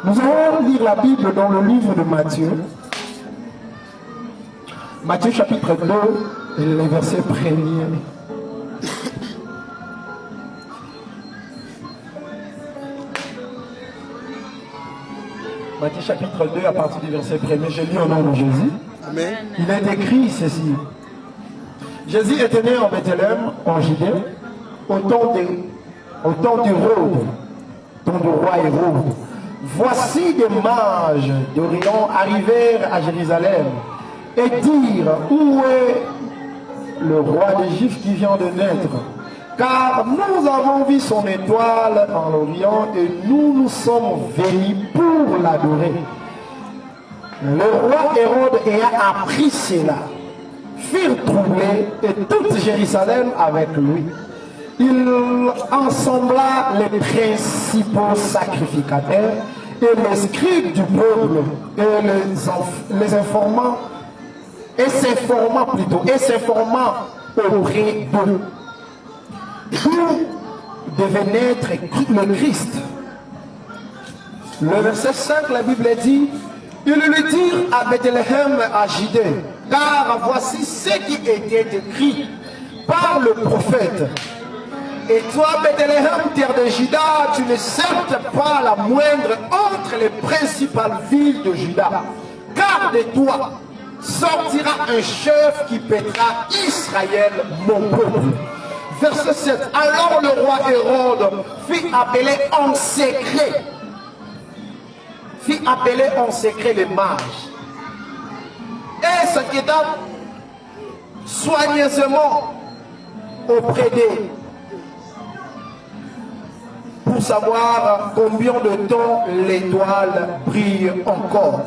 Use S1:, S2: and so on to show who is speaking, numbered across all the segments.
S1: Nous allons lire la Bible dans le livre de Matthieu. Matthieu chapitre 2, et les versets 1er. Matthieu chapitre 2 à partir du verset 1er, je lis au nom de Jésus.
S2: Amen.
S1: Il est écrit ceci. Jésus était né en Bethléem, en Judée, au temps d'Hérode, temps du roi Hérode. Voici des mages d'Orient arrivèrent à Jérusalem et dirent, où est le roi des Juifs qui vient de naître? Car nous avons vu son étoile en l'Orient et nous sommes venus pour l'adorer. Le roi Hérode ayant appris cela, furent troublés et toute Jérusalem avec lui. Il ensembla les principaux sacrificateurs et les scribes du peuple et les informant et s'informant auprès d'eux. D'où devait naître le Christ. Le verset 5, la Bible dit, ils le dirent à Bethléem à Judée, car voici ce qui était écrit par le prophète. Et toi, Bethléem, terre de Juda, tu ne certes pas la moindre entre les principales villes de Juda, car de toi sortira un chef qui paîtra Israël, mon peuple. Verset 7. Alors le roi Hérode fit appeler en secret les mages et s'inquiéta soigneusement auprès d'eux pour savoir combien de temps l'étoile brille encore.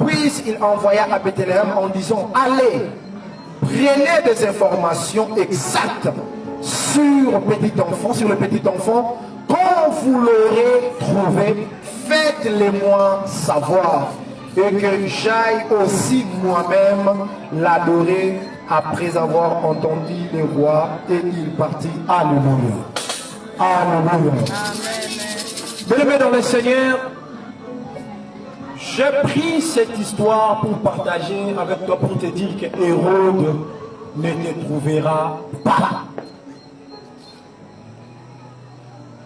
S1: Puis il envoya à Bethléem en disant, allez, prenez des informations exactes sur le petit enfant, quand vous l'aurez trouvé, faites-les-moi savoir, et que j'aille aussi moi-même l'adorer après avoir entendu le roi. Et il partit. Alléluia. Alléluia. Bien-aimés dans le Seigneur, j'ai pris cette histoire pour partager avec toi, pour te dire que Hérode ne te trouvera pas.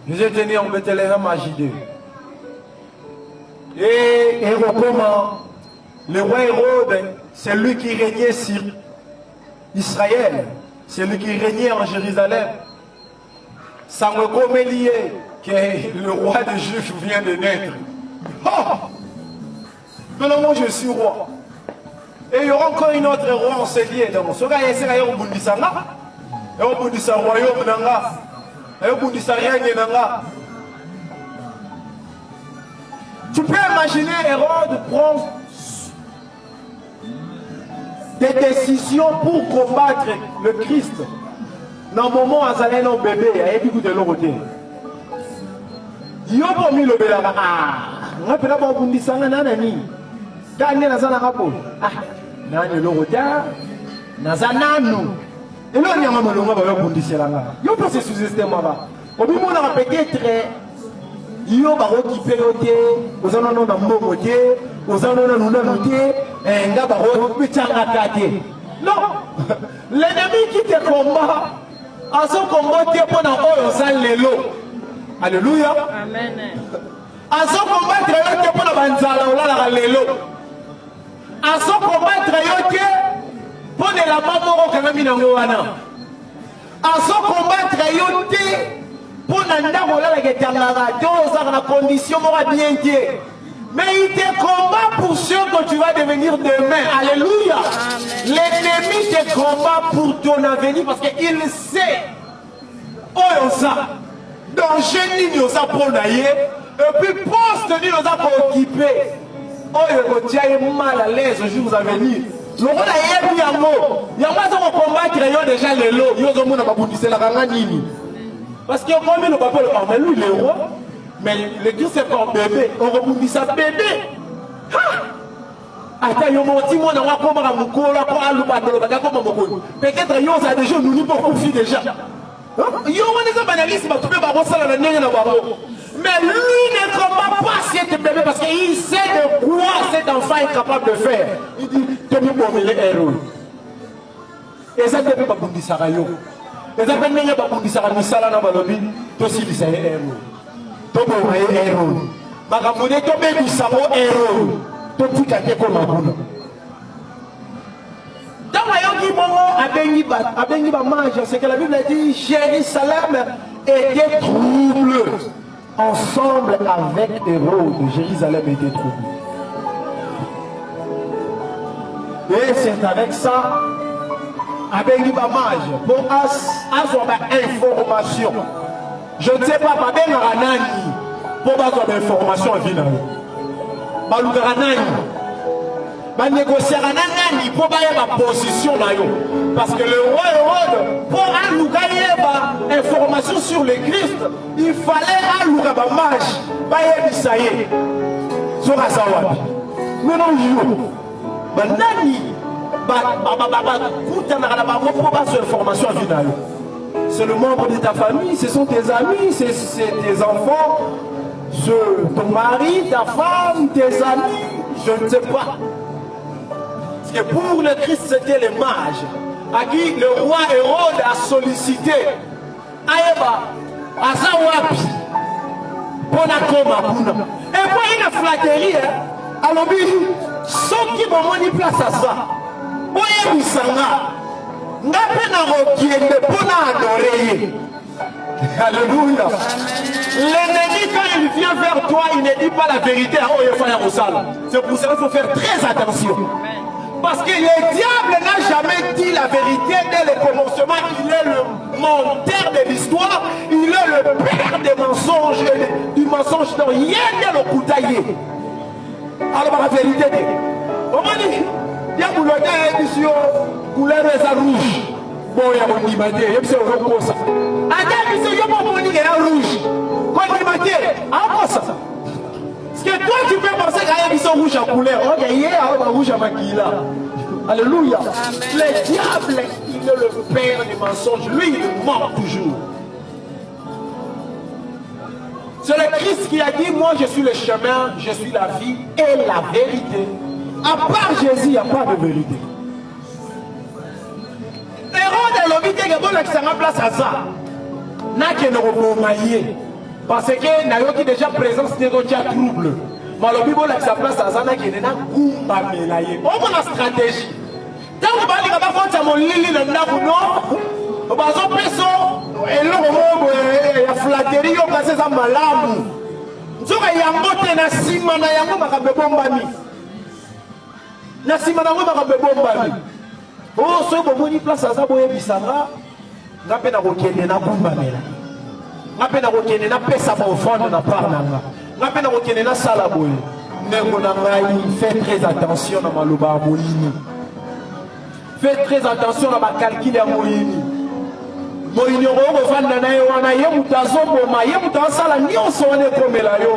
S1: Vous êtes né en Bethléem à Judée. Et Hérode, le roi Hérode, c'est lui qui régnait sur Israël. C'est lui qui régnait en Jérusalem. Ça me commet lié que le roi des Juifs vient de naître. Oh! Maintenant, je suis roi. Et il y aura encore une autre roi en ce lieu. Donc, ce gars, il y a un bundisanga. Il y a un bundisa royaume nanga. Tu peux imaginer Hérode prendre des décisions pour combattre le Christ. Dans le moment où il y a un bébé, il y a un peu de l'autre. Il y a un peu de l'autre. Ah, on a un peu de l'autre. Daniel Nazana Rapo. Ah, Daniel Lorotia, Nazanano. Et là, il y a un moment où on va bundisser là. Il y a un peu de sous-système là. Au moment où on a peut-être, il y a un peu de période, aux anons d'un mot côté, aux anons d'un côté, et un gars qui peut t'arrêter. Non, l'ennemi qui te combat, à son combat, tu es pendant eux, aux alléluia. Amen. À son combat, tu es pendant banzala, ou l'élo. À son combattre, pour ne la pas mort quand même à son combattre, pour ne la condition bien dit. Mais il te combat pour ce que tu vas devenir demain. Alléluia. L'ennemi te combat pour ton avenir parce qu'il sait. Oh, ça. Donc, je n'y osa pour naïe. Et puis, poste n'y osa pour occuper. Oh, il est mal à l'aise au jour à venir. Le roi a eu un mot. Il y a pas de combattre déjà les lots. Il y a des gens qui ont la nini. Parce qu'il y a quand même le papa, mais lui, il est roi. Mais le Christ, c'est pas un bébé. On rebondit ça bébé. Attends, il y a un petit monde qui a un moukola, peut-être qu'il y a des gens qui nous ont confié déjà. Il y a des banalismes qui ont fait la nene. Mais lui ne combat pas cet bébé parce qu'il sait de quoi cet enfant est capable de faire. Il dit, tu me bomber les héros. Et ça ne peut pas bouger ça. Et ça ne peut pas bouger ça. Mais ça, là, dans le lobby, tu aussi, tu sais, héros. Tu peux voir héros. Ma camoufle, tu peux dire ça, héros. Tu peux dire comme un boulot. Dans la Bengi mange, c'est que la Bible dit Jérusalem était trouble. Ensemble avec Hérode, Jérusalem était trouble. Et c'est avec ça, à Bengi mange, pour avoir information. Je ne sais pas, ma belle Ranani, pour avoir information à Vina. Ma négocier pour ma position parce que le roi Hérode pour avoir information sur le Christ il fallait avoir mage ça y est sur Asawa mais non nani information à Vina. C'est le membre de ta famille, ce sont tes amis, c'est tes enfants, ton mari, ta femme, tes amis, je ne sais pas. Parce que pour le Christ, c'était les mages à qui le roi Hérode a sollicité Aïeba, Azawapi, Ponakoma, et moi, il y a une flatterie, alors, ceux qui m'ont mis place à ça, Oye Misanga, Alléluia. L'ennemi, quand il vient vers toi, il ne dit pas la vérité à Oyefaya. C'est pour ça qu'il faut faire très attention. Parce que le diable n'a jamais dit la vérité dès le commencement. Il est le menteur de l'histoire. Il est le père des mensonges, du mensonge dont il y a le coutaillé. Alors, la vérité, on m'a dit, il y a une édition couleur rouge. Bon, il y a un animateur, il y a un peu ça. Il y a un rouge. Quand il m'a dit, ça. Parce que toi, tu peux penser qu'il y a un rouge à couleur. Ok, il y a un rouge à maquiller. Alléluia. Le diable, il est le père du mensonge. Lui, il ment toujours. C'est le Christ qui a dit, moi je suis le chemin, je suis la vie et la vérité. À part Jésus, il n'y a pas de vérité. Hérode a l'obité que bon l'accent place à ça. N'a qu'un romaillé. Parce que n'a déjà présence de notre trouble. Mais le bon l'accent place à ça n'a qu'un goumba mélaillé. On a la stratégie. Tant que vous allez faire mon lili dans le non, on va s'en passer. Et là, on va flatterie, on va faire malamu. Tu vois, il y a un mot de Nassima, il y a un mot de bombami. Nassima, il y a un mot de bombami. Oh, ce que vous place à ça, vous avez dit ça. N'a pas de na bombamela. N'a pas de na pesa pour offrande na parnanga. N'a pas de na salaboy. Faites très attention à ma loba moyini. Faites très attention à ma calcul à moyini. Moyini on va na yo wana ye mutazo boma ye mutasala nyonso wane komela yo.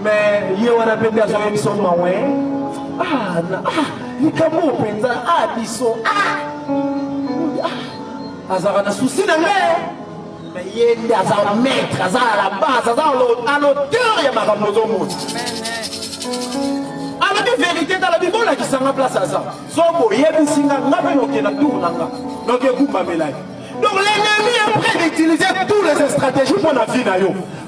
S1: Mais ye wana penda zo emission mawe. Ni kamo penza biso azara na souci na ngai. Mais il y a un maître, à la base, à l'auteur, il y a ma ramozomo. À la vérité, dans la Bible, il y a qui place à ça. Il y a des signes, il y a des tours. Donc, il y a des mélanges. Donc, l'ennemi est prêt d'utiliser toutes les stratégies pour la vie.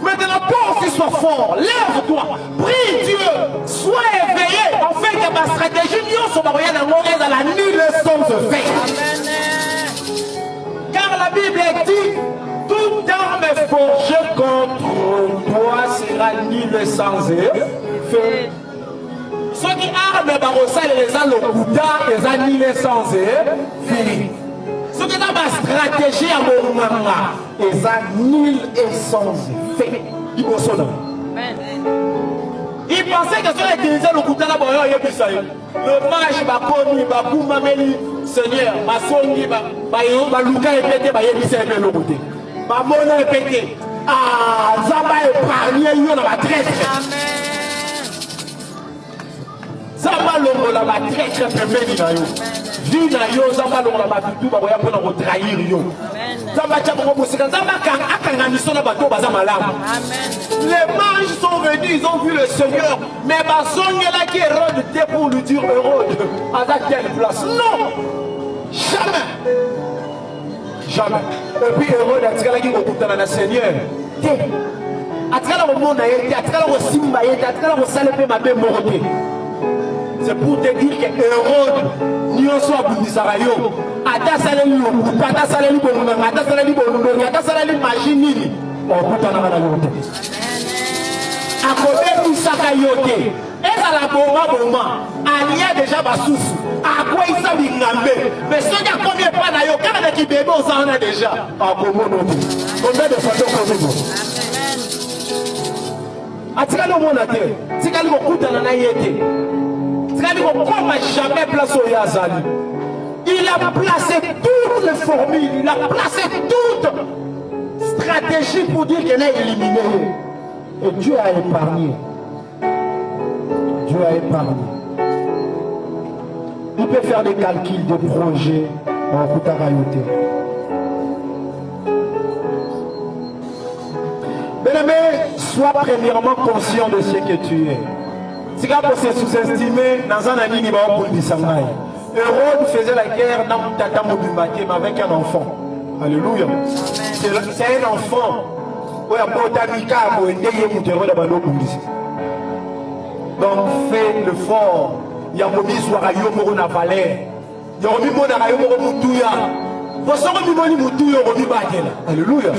S1: Maintenant, pour qu'il soit fort, lève-toi, prie Dieu, sois éveillé. En fait, il y a ma stratégie, nous sommes rien à mourir dans la nulle somme de fait. Car la Bible dit, toute arme forgée contre toi sera nulle sans effet. Ceux qui arment Barossa, les ont le Bouddha, les ont nulle sans effet. Ceux qui ont ma stratégie à mon manga, les ont nulle et sans effet. Il pensait que ceux qui utilisaient le Bouddha, le mage, Bakoni, Bakoumameli, Seigneur, Basongi, Balouka et Pété, Bayébissé et le Bouddha. Ma monnaie est pétée. Zamba épargné, il y a la traître. Zamba l'homme, la traître, vie na yo zamba longola babitu bakoya mpona kotrahir yo zamba tia bango mosika zamba akanga miso na bato baza malamu. Les mages sont venus, ils ont vu le Seigneur, mais bazongelaki Hérode te pour lui dire Hérode à quelle place? Non, jamais, jamais. Et puis Hérode atikalaki kokutana na Seigneur te atikala komona ye te atikala kosimba ye te atikala kosala mpe mabe moko te. C'est pour te dire que Hérode nyonso abundisaka yo ata saleli lokuta ata saleli bongonga ata saleli bongonga ata saleli magie nini okutanaka na yo te akobebisaka yo te ezala boma alia deja basusu akweyisa bingambe mais soki akomi epa na yo kaka na kibebe oza wana deja akomona te combien de fois tokomibo atikali omona te tikali kokutana na ye te. Jamais place au Yazali. Il a placé toutes les formules, il a placé toute stratégie pour dire qu'elle est éliminée. Et Dieu a épargné. Dieu a épargné. Il peut faire des calculs de projets en Koutarayoté. Bien-aimé, sois premièrement conscient de ce que tu es. Si vous se sous-estimez dans un ami, Hérode faisait la guerre dans Tata Mobimbaké avec un enfant. Alléluia. C'est un enfant. Donc fais le fort. Il y a Mobi Soarayo Morona Valère. Il y a Mobi Monarayo Moromoutuya. Vous savez Mimoni Moutuya Robi Bakela. Alléluia.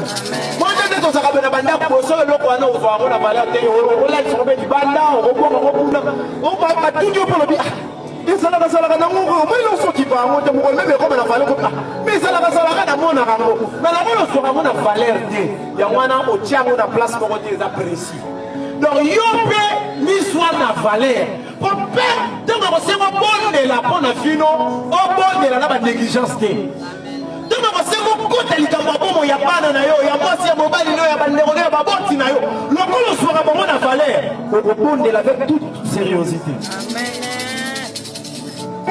S1: Moi je dis que ça va bien banda pour ça le roi na ofa Morona Valère. On l'a sur le banda, on va tout dire pour le bien. Et ça la sala na ngo moi ils sont qui va moi me même comme la valeur mais ça la sala na mona rango. Mais la mona sur Morona Valère dit. Il y a moi na au tiango na place pour des appréciés. Donc yope ni soit na valeur. Pour père donc on se bon de la bonne fino, au bon de la négligence té. Donc on se mo côté likambo bon ya bana na yo, ya mwasi ya mobali no ya bandero ya baboti na yo. Lokolo soit bon na valeur. Au bon de la avec toute sérieuxité.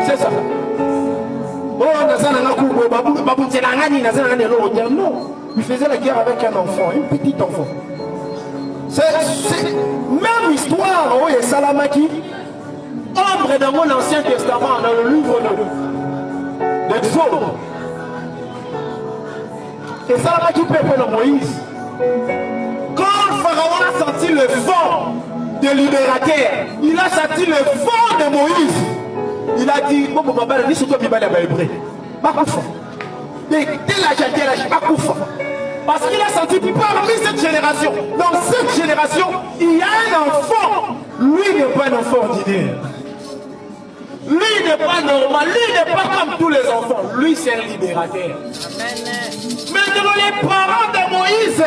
S1: C'est ça. Oh, non, il faisait la guerre avec un enfant, un petit enfant. C'est même histoire, oh, et Salamaki, ombre dans mon Ancien Testament, dans le livre de Exode. Et Salamaki peuple de Moïse. Quand le Pharaon a senti le vent de libérateur, il a senti le vent de Moïse. Il a dit, bon, papa, dis surtout qu'il va aller à Hébreu. Mais dès la jadelle, parce qu'il a senti parmi cette génération, dans cette génération, il y a un enfant. Lui n'est pas un enfant ordinaire. Lui n'est pas normal. Lui n'est pas comme tous les enfants. Lui, c'est un libérateur. Maintenant, les parents de Moïse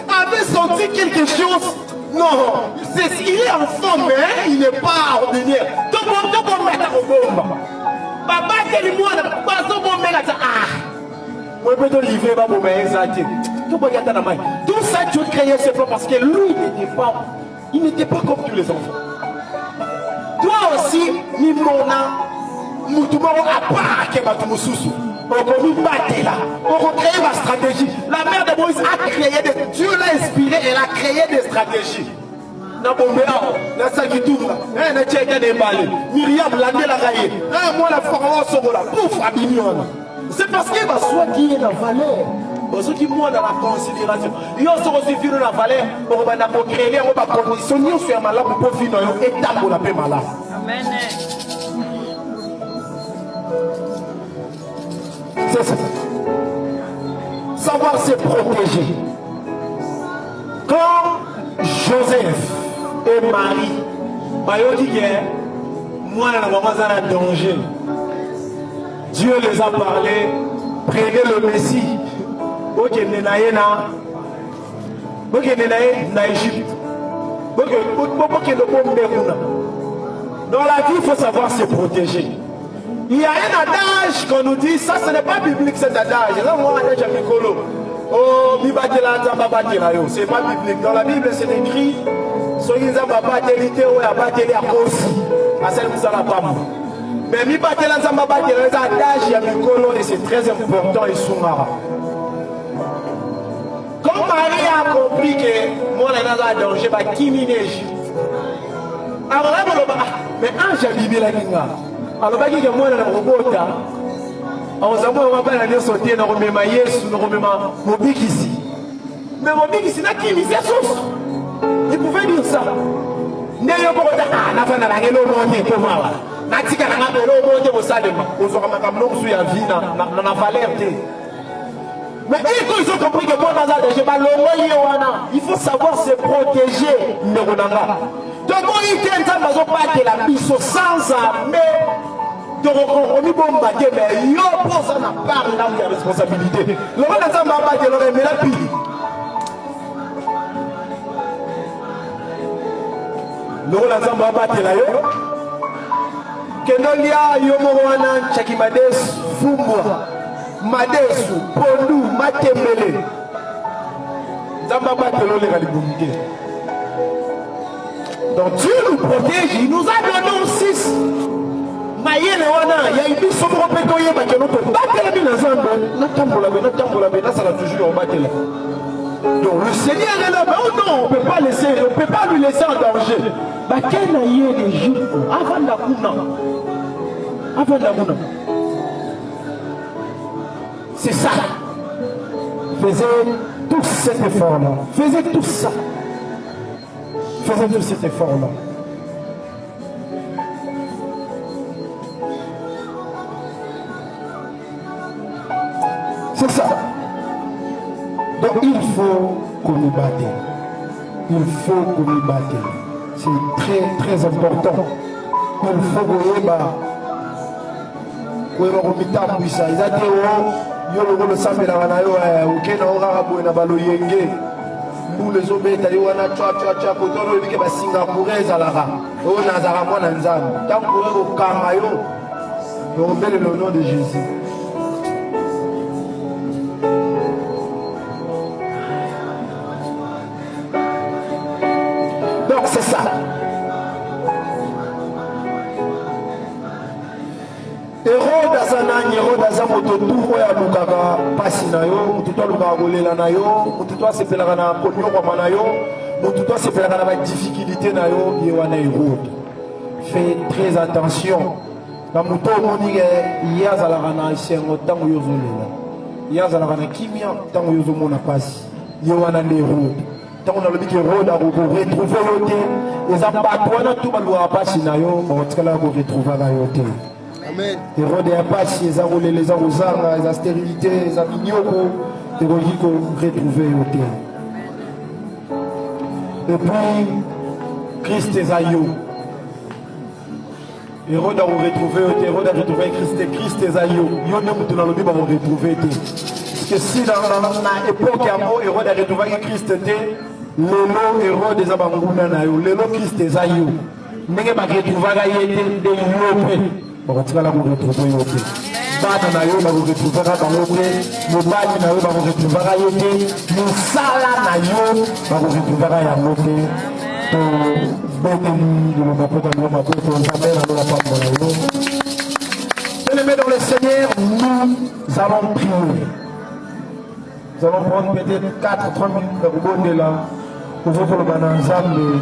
S1: avaient senti quelque chose. Non, il est enfant, mais il n'est pas ordinaire. Tout le monde mettre au bombe. Papa, dis-moi, pas tout le monde mettre ah. Moi, je peux te livrer, ma maman. Tout ça, Dieu créait ce plan parce que lui, il n'était pas comme tous les enfants. Toi aussi, ni mona, moutoumaro à part que Batumususu. On va créer ma stratégie. La mère de Moïse a créé des... Dieu l'a inspiré, elle a créé des stratégies. C'est parce qu'il va soit qui est la valeur. Parce que moi dans la considération. Il y a aussi vu la valeur. On va créer, on va conditionner sur malade pour finir et taper la paix malade. Amen. C'est ça. Savoir se protéger. Quand Joseph et Marie, Mario dit que moi, la maman est en danger. Dieu les a parlé. Prenez le Messie. Ok, na Égypte. Dans la vie, il faut savoir se protéger. Il y a un adage qu'on nous dit, ça ce n'est pas biblique cet adage. Oh, c'est pas biblique. Dans la Bible, c'est écrit, Mais mi batela nzamba batela les adage ya mikolo et c'est très important et soumara. Comme Marie a compris que moi là dans un danger va kimineji. Alors là mais ange a bibi la kinga. Alors ba ki que moi na robota. On s'amour on va pas aller sauter na remema Yesu na remema mobikisi. Mais mobikisi na kimi c'est source. Il pouvait dire ça. N'ayons pas de ah na fana la ngelo monte pour moi. Natika na ngelo monte pour ça de moi. On sera makamlo sur ya vie na valeur te. Mais ils ont compris que moi dans un il faut savoir se protéger. Donc il tient à la mission sans armée. Donc on y bombe mais il y a part là où il y a responsabilité. Le roi n'a pas battu le mais la pile. Le roi n'a pas battu la yo. Kenolia yomowana chakimades fumwa. Madesu, Pondu, Matembele. Donc Dieu nous protège, il nous a donné aussi. Mayele wana, il y a une mission pour pétoyer, mais nous peut battre la mine donc le Seigneur est là, oh non, on ne peut pas lui laisser en danger. Avant d'Amouna. C'est ça. Faisez tout cet effort-là. Faisez tout ça. Faisez tout cet effort-là. C'est ça. Donc il faut qu'on nous batte. Il faut qu'on nous batte. C'est très très important. Il faut qu'on nous batte. Yo le sambela wana yo ukena ora boena baloyenge mbule zobeta yo wana twa kotolo bike ba Singapour ezalaka o nazara mwana nzambe tango ko kanga yo mbele le nom de Jésus. Donc c'est ça. Hérode azanani, Hérode azamoto tout oya lukaka pasi na yo, mututo lukaka kolela na yo, mututo asepelaka na konyokwama na yo, mututo asepelaka na ba difficulté na yo, ye wana Hérode. Fais très attention. Na muto omoni ye azalaka na esengo ntango yo ozolela. Ye azalaka na kimia ntango yo ozomona pasi. Ye wana nde Hérode. Ntango nalobi ke Hérode akoretrouve yo te, eza bato wana tu balukaka pasi na yo, bakotikala koretrouvaka yo te. Hérode a passé les arôles, les arrosants, les stérilités, les amignons, et retrouver au terre. Et puis, Christ est aïeux. Hérode a retrouvé au terre, Hérode a retrouvé Christ est aïeux. Il y a un homme qui l'a retrouvé. Parce que si dans l'époque, Hérode a retrouvé Christ était, le nom Hérode est abandonné, le nom Christ est aïeux. Mais il va retrouver des bakotika la retrouver yo te bana na yo bakoretrouvera bango te mobali na yo bakoretrouvera yo te mosala na yo bakoretrouvera yango te to beteli liloba mpo tango makoto nzambe naloba pambola yo. Bien-aimés dans le Seigneur, nous allons prier. Nous allons prendre peut-être 4-3 minutes de kobondela kozokoloba na nzambe.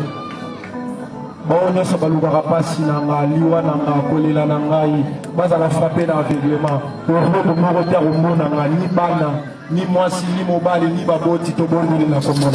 S1: Bon, nous sommes à passer dans la liwa, dans la kolela, dans la base à la frapper dans l'aveuglement. Pour nous, ni bana, ni moi, ni mobile, ni baboti, to bon, ni la commande.